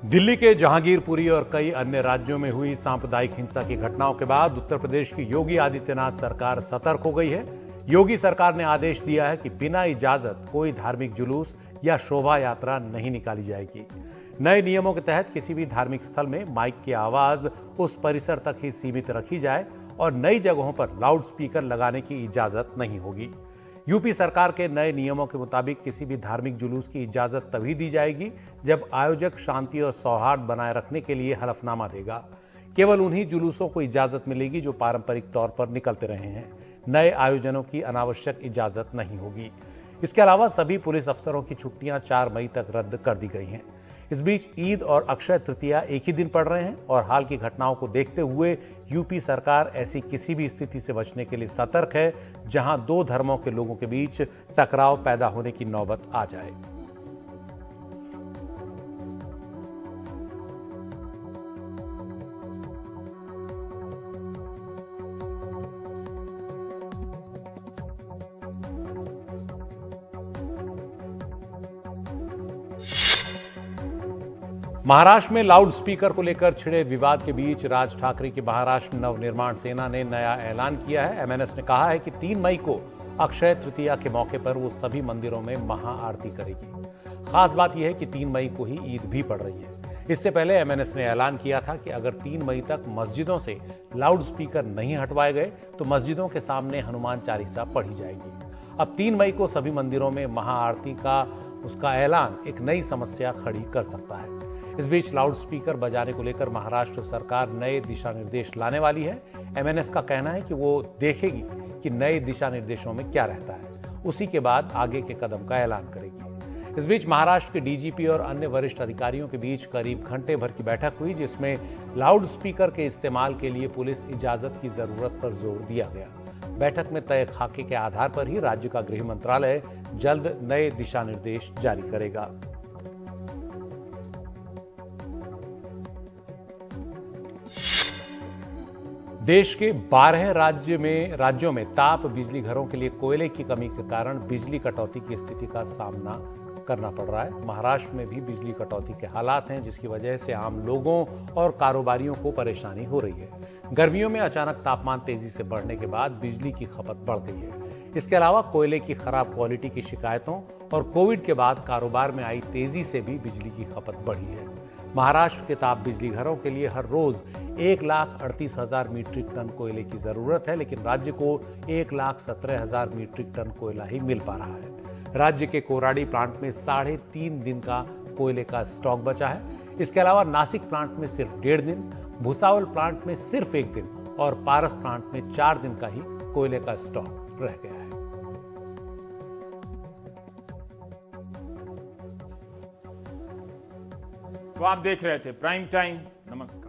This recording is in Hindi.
दिल्ली के जहांगीरपुरी और कई अन्य राज्यों में हुई सांप्रदायिक हिंसा की घटनाओं के बाद उत्तर प्रदेश की योगी आदित्यनाथ सरकार सतर्क हो गई है। योगी सरकार ने आदेश दिया है कि बिना इजाजत कोई धार्मिक जुलूस या शोभा यात्रा नहीं निकाली जाएगी। नए नियमों के तहत किसी भी धार्मिक स्थल में माइक की आवाज उस परिसर तक ही सीमित रखी जाए और नई जगहों पर लाउड स्पीकर लगाने की इजाजत नहीं होगी। यूपी सरकार के नए नियमों के मुताबिक किसी भी धार्मिक जुलूस की इजाजत तभी दी जाएगी जब आयोजक शांति और सौहार्द बनाए रखने के लिए हलफनामा देगा। केवल उन्हीं जुलूसों को इजाजत मिलेगी जो पारंपरिक तौर पर निकलते रहे हैं। नए आयोजनों की अनावश्यक इजाजत नहीं होगी। इसके अलावा सभी पुलिस अफसरों की छुट्टियां 4 मई तक रद्द कर दी गई हैं। इस बीच ईद और अक्षय तृतीया एक ही दिन पड़ रहे हैं और हाल की घटनाओं को देखते हुए यूपी सरकार ऐसी किसी भी स्थिति से बचने के लिए सतर्क है जहां 2 धर्मों के लोगों के बीच टकराव पैदा होने की नौबत आ जाए। महाराष्ट्र में लाउड स्पीकर को लेकर छिड़े विवाद के बीच राज ठाकरे की महाराष्ट्र नवनिर्माण सेना ने नया ऐलान किया है। एमएनएस ने कहा है कि 3 मई को अक्षय तृतीया के मौके पर वो सभी मंदिरों में महाआरती करेगी। खास बात यह है कि 3 मई को ही ईद भी पड़ रही है। इससे पहले एमएनएस ने ऐलान किया था कि अगर 3 मई तक मस्जिदों से लाउड स्पीकर नहीं हटवाए गए तो मस्जिदों के सामने हनुमान चालीसा पढ़ी जाएगी। अब 3 मई को सभी मंदिरों में महाआरती का उसका ऐलान एक नई समस्या खड़ी कर सकता है। इस बीच लाउड स्पीकर बजाने को लेकर महाराष्ट्र सरकार नए दिशा निर्देश लाने वाली है। एमएनएस का कहना है कि वो देखेगी कि नए दिशा निर्देशों में क्या रहता है, उसी के बाद आगे के कदम का ऐलान करेगी। इस बीच महाराष्ट्र के डीजीपी और अन्य वरिष्ठ अधिकारियों के बीच करीब घंटे भर की बैठक हुई, जिसमें लाउड स्पीकर के इस्तेमाल के लिए पुलिस इजाजत की जरूरत पर जोर दिया गया। बैठक में तय खाके के आधार पर ही राज्य का गृह मंत्रालय जल्द नए दिशा निर्देश जारी करेगा। देश के 12 राज्यों में ताप बिजली घरों के लिए कोयले की कमी के कारण बिजली कटौती की स्थिति का सामना करना पड़ रहा है। महाराष्ट्र में भी बिजली कटौती के हालात हैं, जिसकी वजह से आम लोगों और कारोबारियों को परेशानी हो रही है। गर्मियों में अचानक तापमान तेजी से बढ़ने के बाद बिजली की खपत बढ़ गई है। इसके अलावा कोयले की खराब क्वालिटी की शिकायतों और कोविड के बाद कारोबार में आई तेजी से भी बिजली की खपत बढ़ी है। महाराष्ट्र के ताप बिजली घरों के लिए हर रोज 1,38,000 मीट्रिक टन कोयले की जरूरत है, लेकिन राज्य को 1,17,000 मीट्रिक टन कोयला ही मिल पा रहा है। राज्य के कोराडी प्लांट में 3.5 दिन का कोयले का स्टॉक बचा है। इसके अलावा नासिक प्लांट में सिर्फ 1.5 दिन, भुसावल प्लांट में सिर्फ 1 दिन और पारस प्लांट में 4 दिन का ही कोयले का स्टॉक रह गया है। तो आप देख रहे थे प्राइम टाइम। नमस्कार।